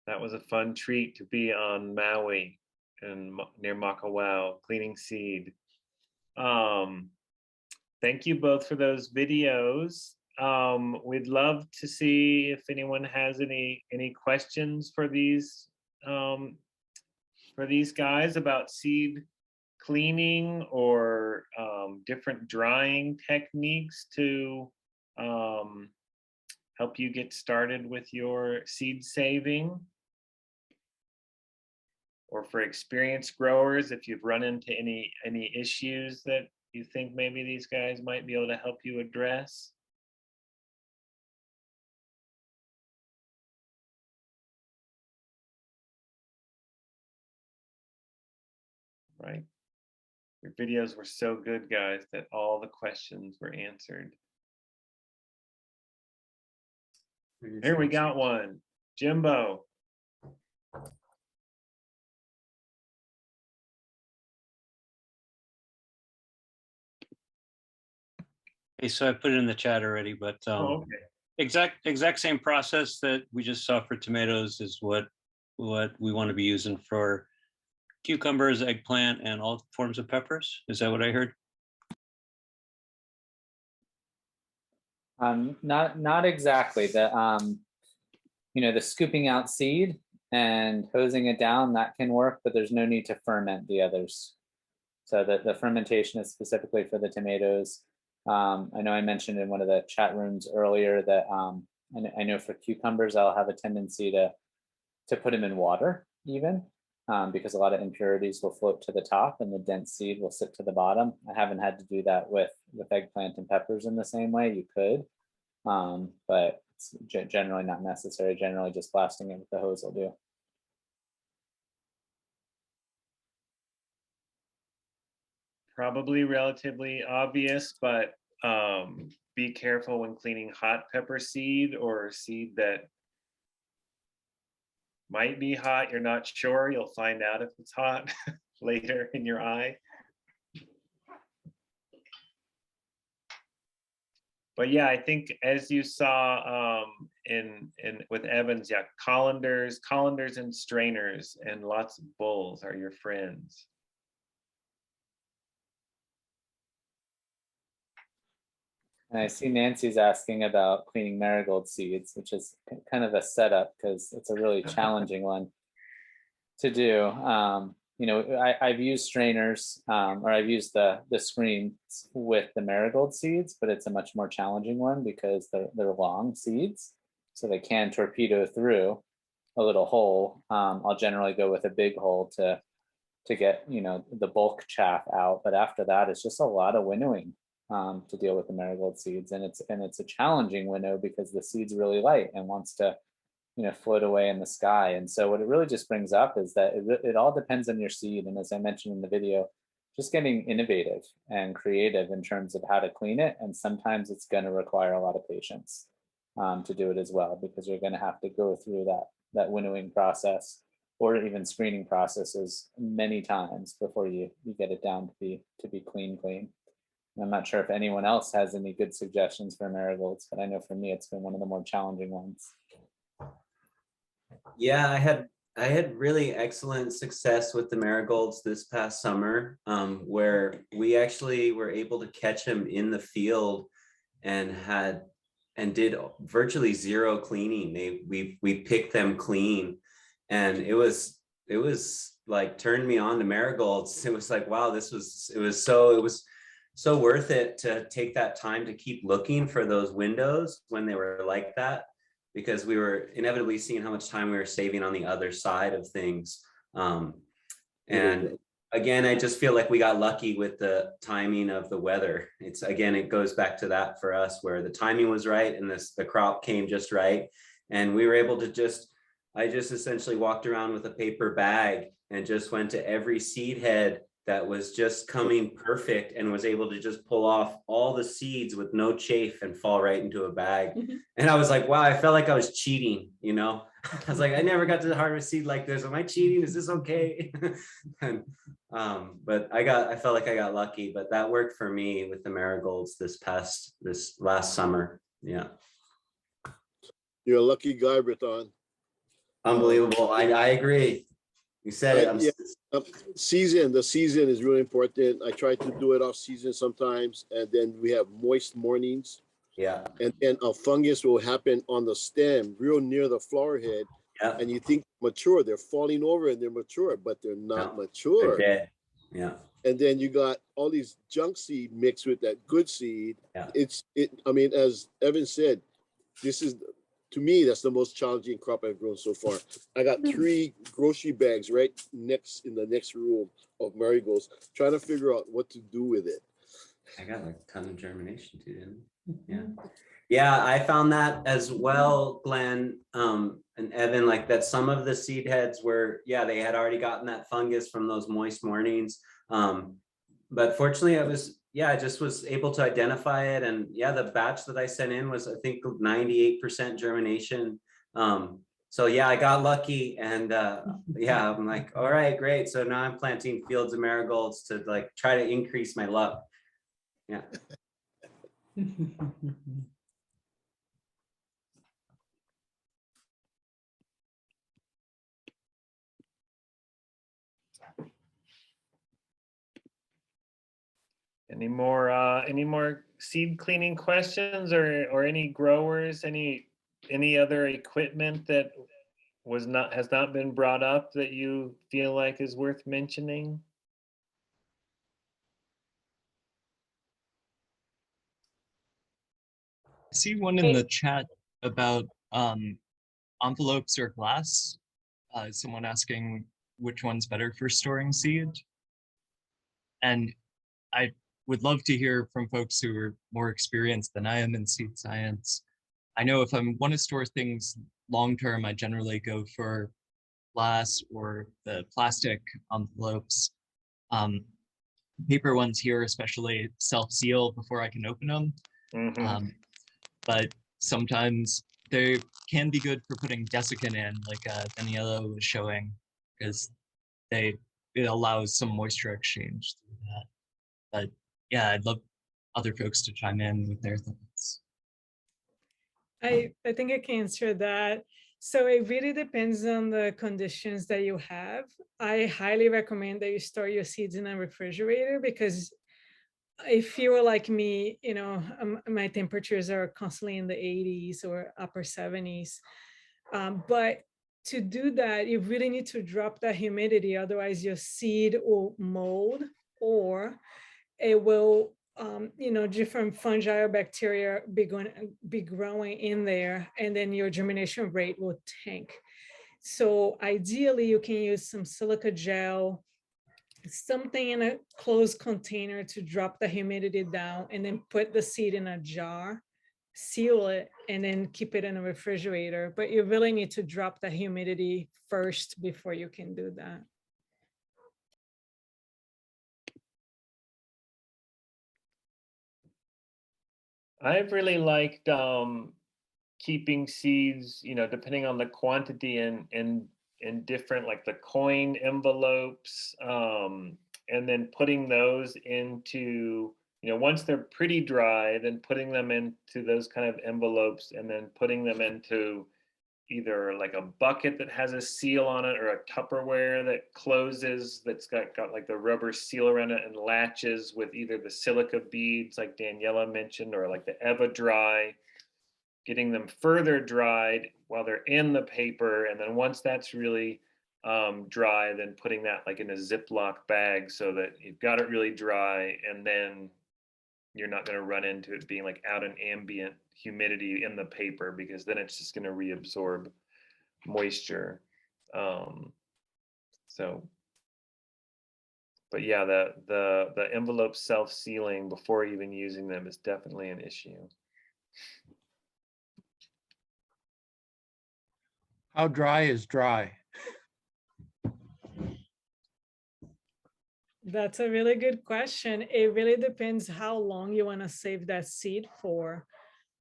That was a fun treat to be on Maui and near Makawao, cleaning seed. Um, Thank you both for those videos. We'd love to see if anyone has any questions for these guys about seed cleaning or different drying techniques to help you get started with your seed saving. Or for experienced growers, if you've run into any issues that you think maybe these guys might be able to help you address. Right. Your videos were so good, guys, that all the questions were answered. Here we got one. Jimbo. Hey, so I put it in the chat already, but Okay. exact same process that we just saw for tomatoes is what we want to be using for cucumbers, eggplant, and all forms of peppers. Is that what I heard? Not exactly. The the scooping out seed and hosing it down, that can work, but there's no need to ferment the others. So the fermentation is specifically for the tomatoes. I know I mentioned in one of the chat rooms earlier that I know for cucumbers, I'll have a tendency to put them in water even, because a lot of impurities will float to the top and the dense seed will sit to the bottom. I haven't had to do that with eggplant and peppers in the same way. You could, but it's generally not necessary. Generally just blasting it with the hose will do. Probably relatively obvious, but be careful when cleaning hot pepper seed or seed that might be hot. You're not sure. You'll find out if it's hot later in your eye. But yeah, I think as you saw in with Evans, yeah, colanders and strainers and lots of bowls are your friends. And I see Nancy's asking about cleaning marigold seeds, which is kind of a setup because it's a really challenging one to do. I've used strainers or I've used the screens with the marigold seeds, but it's a much more challenging one because they're long seeds, so they can torpedo through a little hole. I'll generally go with a big hole to get the bulk chaff out, but after that, it's just a lot of winnowing to deal with the marigold seeds, and it's a challenging winnow because the seed's really light and wants to float away in the sky. And so what it really just brings up is that it all depends on your seed. And as I mentioned in the video, just getting innovative and creative in terms of how to clean it. And sometimes it's going to require a lot of patience to do it as well, because you're going to have to go through that winnowing process or even screening processes many times before you get it down to be clean. And I'm not sure if anyone else has any good suggestions for marigolds, but I know for me, it's been one of the more challenging ones. Yeah, I had really excellent success with the marigolds this past summer, where we actually were able to catch them in the field and did virtually zero cleaning. We picked them clean, and it was like turned me on to marigolds. It was like, wow, it was so worth it to take that time to keep looking for those windows when they were like that, because we were inevitably seeing how much time we were saving on the other side of things. And again, I just feel like we got lucky with the timing of the weather. It goes back to that for us, where the timing was right and the crop came just right. And we were able to I just essentially walked around with a paper bag and just went to every seed head that was just coming perfect and was able to just pull off all the seeds with no chafe and fall right into a bag. Mm-hmm. And I was like, wow, I felt like I was cheating, I was like, I never got to harvest seed like this. Am I cheating? Is this okay? But I felt like I got lucky, but that worked for me with the marigolds this last summer. Yeah. You're a lucky guy, Breton. Unbelievable. I agree. You said it. Yeah. The season is really important. I try to do it off season sometimes, and then we have moist mornings, Yeah. and then a fungus will happen on the stem, real near the flower head, Yeah. and you think mature. They're falling over and they're mature, but they're not No, mature. they're dead. Yeah. And then you got all these junk seed mixed with that good seed. Yeah. I mean, as Evan said, this is, to me, that's the most challenging crop I've grown so far. I got 3 grocery bags right next in the next room of marigolds, trying to figure out what to do with it. I got a ton of germination too, didn't I? Yeah. Yeah, I found that as well, Glenn, and Evan, like that some of the seed heads were, yeah, they had already gotten that fungus from those moist mornings. But fortunately I just was able to identify it. And yeah, the batch that I sent in was, I think, 98% germination. So yeah, I got lucky, and yeah, I'm like, all right, great. So now I'm planting fields of marigolds to like try to increase my luck. Yeah. Any more seed cleaning questions, or any growers, any other equipment that has not been brought up that you feel like is worth mentioning? I see one in the chat about envelopes or glass. Someone asking which one's better for storing seed. And I would love to hear from folks who are more experienced than I am in seed science. I know if I want to store things long-term, I generally go for glass or the plastic envelopes. Paper ones here especially self-seal before I can open them. Mm-hmm. But sometimes they can be good for putting desiccant in, like Daniela was showing, because it allows some moisture exchange through that. But yeah, I'd love other folks to chime in with their thoughts. I think I can answer that. So it really depends on the conditions that you have. I highly recommend that you store your seeds in a refrigerator, because if you are like me, my temperatures are constantly in the 80s or upper 70s. But to do that, you really need to drop that humidity. Otherwise, your seed will mold, or it will, different fungi or bacteria be growing in there, and then your germination rate will tank. So ideally, you can use some silica gel, something in a closed container to drop the humidity down, and then put the seed in a jar, seal it, and then keep it in a refrigerator. But you really need to drop the humidity first before you can do that. I've really liked keeping seeds, depending on the quantity, in different, like the coin envelopes, and then putting those into, once they're pretty dry, then putting them into those kind of envelopes, and then putting them into either like a bucket that has a seal on it, or a Tupperware that closes, that's got like the rubber seal around it and latches with either the silica beads like Daniela mentioned, or like the Eva Dry, getting them further dried while they're in the paper. And then once that's really dry, then putting that like in a Ziploc bag so that you've got it really dry, and then you're not going to run into it being like out in ambient humidity in the paper, because then it's just going to reabsorb moisture. But yeah, the envelope self-sealing before even using them is definitely an issue. How dry is dry? That's a really good question. It really depends how long you want to save that seed for.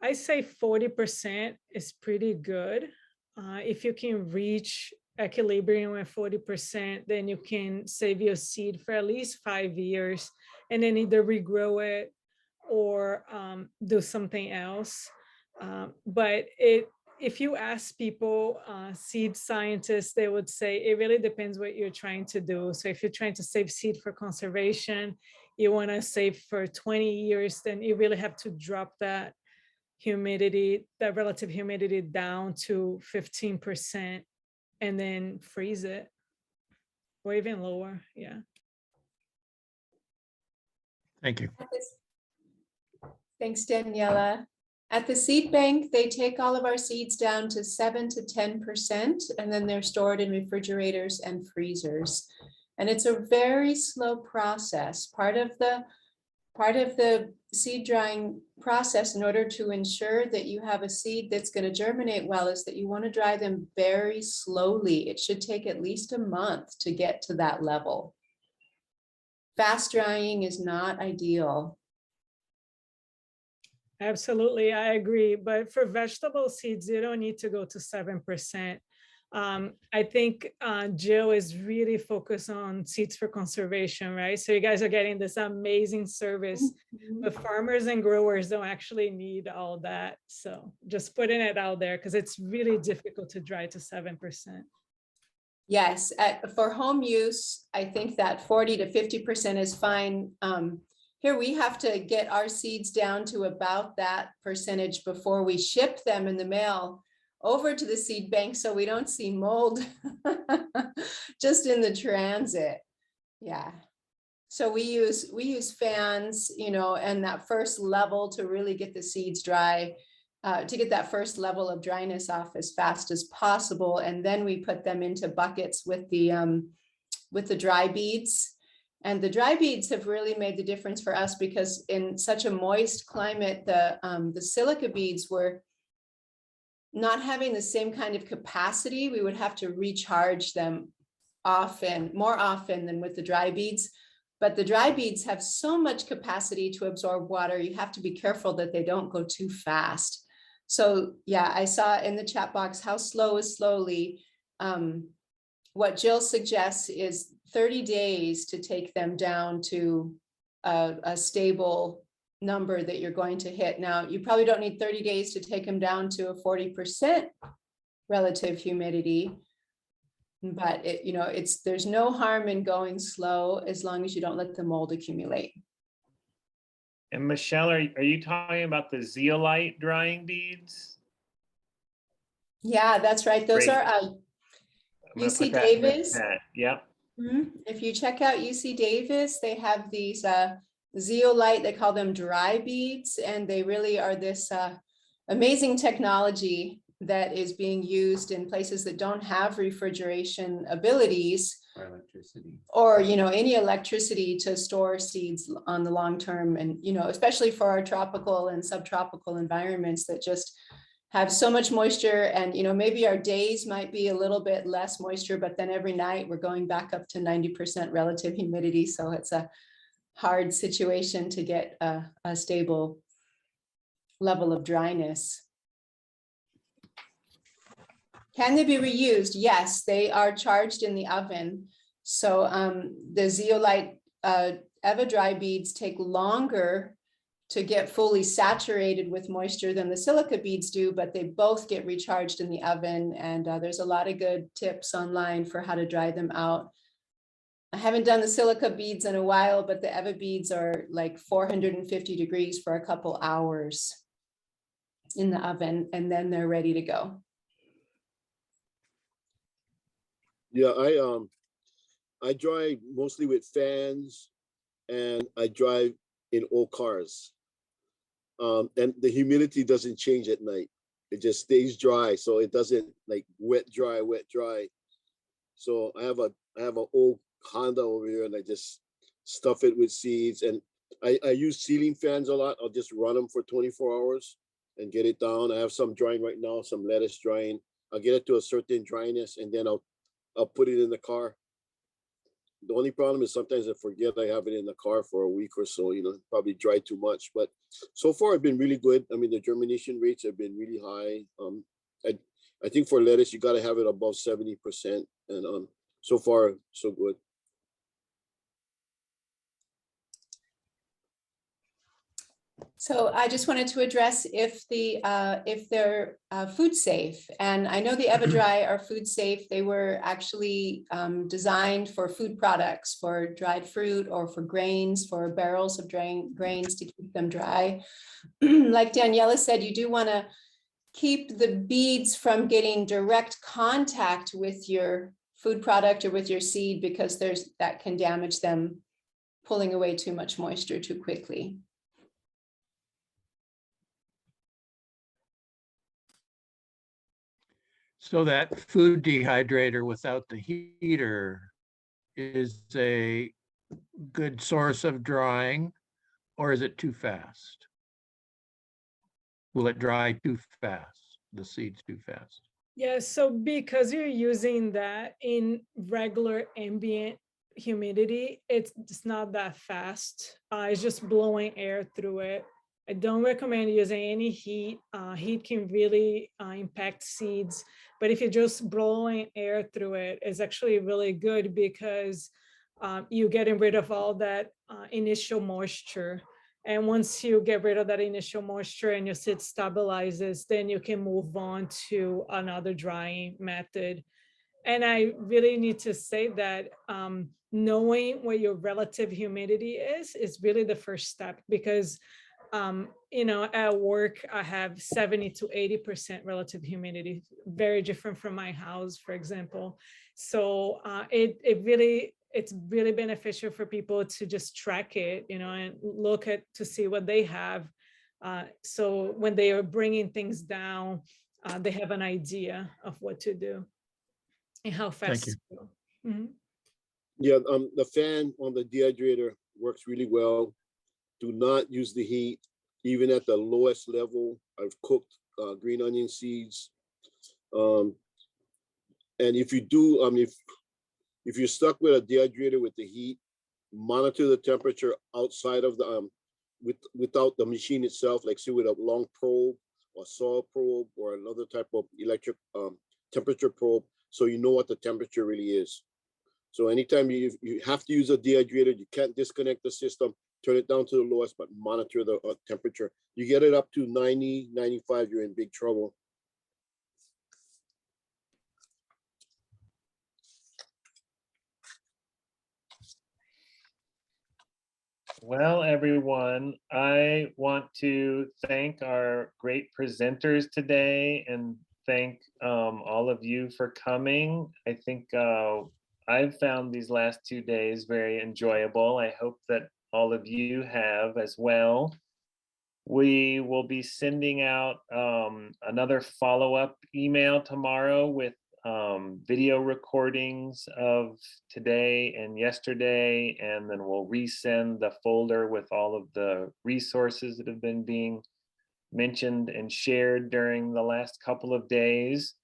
I say 40% is pretty good. If you can reach equilibrium at 40%, then you can save your seed for at least 5 years, and then either regrow it or do something else. But if you ask people, seed scientists, they would say it really depends what you're trying to do. So if you're trying to save seed for conservation, you want to save for 20 years, then you really have to drop that humidity, that relative humidity down to 15% and then freeze it, or even lower. Yeah. Thank you. Thanks, Daniela. At the seed bank, they take all of our seeds down to 7 to 10%, and then they're stored in refrigerators and freezers. And it's a very slow process. Part of the seed drying process, in order to ensure that you have a seed that's going to germinate well, is that you want to dry them very slowly. It should take at least a month to get to that level. Fast drying is not ideal. Absolutely, I agree. But for vegetable seeds, you don't need to go to 7%. I think Jill is really focused on seeds for conservation, right? So you guys are getting this amazing service, but farmers and growers don't actually need all that. So just putting it out there, because it's really difficult to dry to 7%. Yes, for home use, I think that 40 to 50% is fine. Here we have to get our seeds down to about that percentage before we ship them in the mail over to the seed bank, so we don't see mold just in the transit. Yeah. So we use fans, you know, and that first level to really get the seeds dry, to get that first level of dryness off as fast as possible. And then we put them into buckets with the dry beads. And the dry beads have really made the difference for us, because in such a moist climate, the silica beads were not having the same kind of capacity. We would have to recharge them more often than with the dry beads. But the dry beads have so much capacity to absorb water. You have to be careful that they don't go too fast. So yeah, I saw in the chat box how slow is slowly. What Jill suggests is 30 days to take them down to a stable number that you're going to hit. Now, you probably don't need 30 days to take them down to a 40% relative humidity, but there's no harm in going slow as long as you don't let the mold accumulate. And Michelle, are you talking about the zeolite drying beads? Yeah, that's right. Those Great. are UC Davis. Yep. If you check out UC Davis, they have these zeolite, they call them dry beads, and they really are this amazing technology that is being used in places that don't have refrigeration abilities or any electricity to store seeds on the long term. And especially for our tropical and subtropical environments that just have so much moisture, and maybe our days might be a little bit less moisture, but then every night we're going back up to 90% relative humidity. So it's a hard situation to get a stable level of dryness. Can they be reused? Yes, they are charged in the oven. So the zeolite Eva dry beads take longer to get fully saturated with moisture than the silica beads do, but they both get recharged in the oven. And there's a lot of good tips online for how to dry them out. I haven't done the silica beads in a while, but the Eva beads are like 450 degrees for a couple hours in the oven, and then they're ready to go. Yeah, I drive mostly with fans, and I drive in old cars. And the humidity doesn't change at night. It just stays dry, so it doesn't like wet dry. So I have an old Honda over here, and I just stuff it with seeds. And I use ceiling fans a lot. I'll just run them for 24 hours and get it down. I have some drying right now, some lettuce drying. I'll get it to a certain dryness, and then I'll put it in the car. The only problem is sometimes I forget I have it in the car for a week or so, probably dry too much. But so far it's been really good. I mean, the germination rates have been really high. I think for lettuce, you got to have it above 70%. And so far, so good. So I just wanted to address if they're food safe. And I know the EverDry are food safe. They were actually designed for food products, for dried fruit or for grains, for barrels of grains to keep them dry. Like Daniela said, you do want to keep the beads from getting direct contact with your food product or with your seed, because that can damage them, pulling away too much moisture too quickly. So that food dehydrator without the heater is a good source of drying, or is it too fast? Will it dry too fast, the seeds too fast? Yeah, so because you're using that in regular ambient humidity, it's not that fast. It's just blowing air through it. I don't recommend using any heat. Heat can really impact seeds, but if you're just blowing air through it, it's actually really good because you're getting rid of all that initial moisture. And once you get rid of that initial moisture and your seed stabilizes, then you can move on to another drying method. And I really need to say that knowing what your relative humidity is really the first step, because at work, I have 70 to 80% relative humidity, very different from my house, for example. So it's really beneficial for people to just track it, and look at to see what they have. So when they are bringing things down, they have an idea of what to do and how fast you. to go. Mhm. Yeah, the fan on the dehydrator works really well. Do not use the heat, even at the lowest level. I've cooked green onion seeds. And if you do, if you're stuck with a dehydrator with the heat, monitor the temperature outside of the without the machine itself, like say with a long probe or saw probe or another type of electric temperature probe, so you know what the temperature really is. So anytime you have to use a dehydrator, you can't disconnect the system, turn it down to the lowest, but monitor the temperature. You get it up to 90, 95, you're in big trouble. Well, everyone, I want to thank our great presenters today and thank all of you for coming. I think I've found these last 2 days very enjoyable. I hope that all of you have as well. We will be sending out another follow-up email tomorrow with video recordings of today and yesterday, and then we'll resend the folder with all of the resources that have been being mentioned and shared during the last couple of days.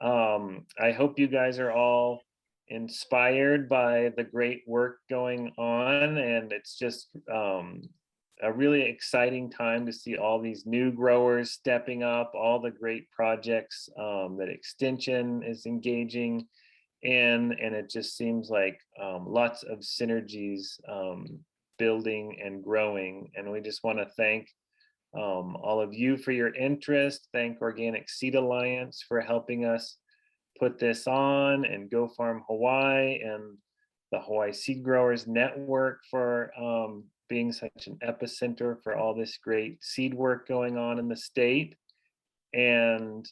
I hope you guys are all inspired by the great work going on, and it's just a really exciting time to see all these new growers stepping up, all the great projects that Extension is engaging in, and it just seems like lots of synergies building and growing. And we just want to thank all of you for your interest. Thank Organic Seed Alliance for helping us put this on, and Go Farm Hawaii and the Hawaii Seed Growers Network for being such an epicenter for all this great seed work going on in the state. And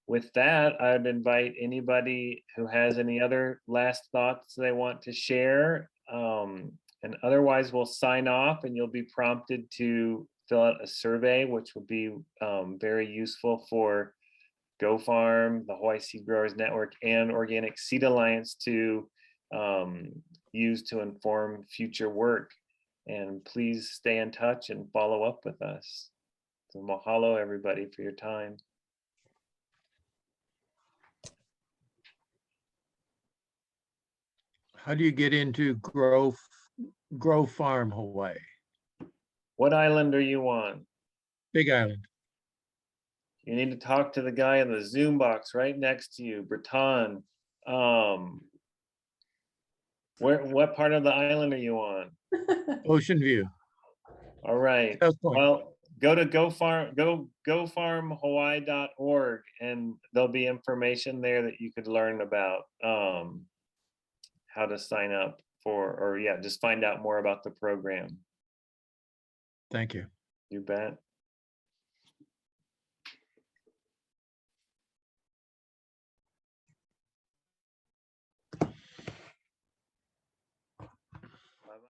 with that, I'd invite anybody who has any other last thoughts they want to share. And otherwise, we'll sign off, and you'll be prompted to fill out a survey, which will be very useful for Go Farm, the Hawaii Seed Growers Network, and Organic Seed Alliance to use to inform future work. And please stay in touch and follow up with us. So mahalo, everybody, for your time. How do you get into Grow Farm Hawaii? What island are you on? Big Island. You need to talk to the guy in the Zoom box right next to you, Breton. What part of the island are you on? Ocean View. All right. That's point. Well, go to gofarmhawaii.org and there'll be information there that you could learn about how to sign up for, or yeah, just find out more about the program. Thank you. You bet.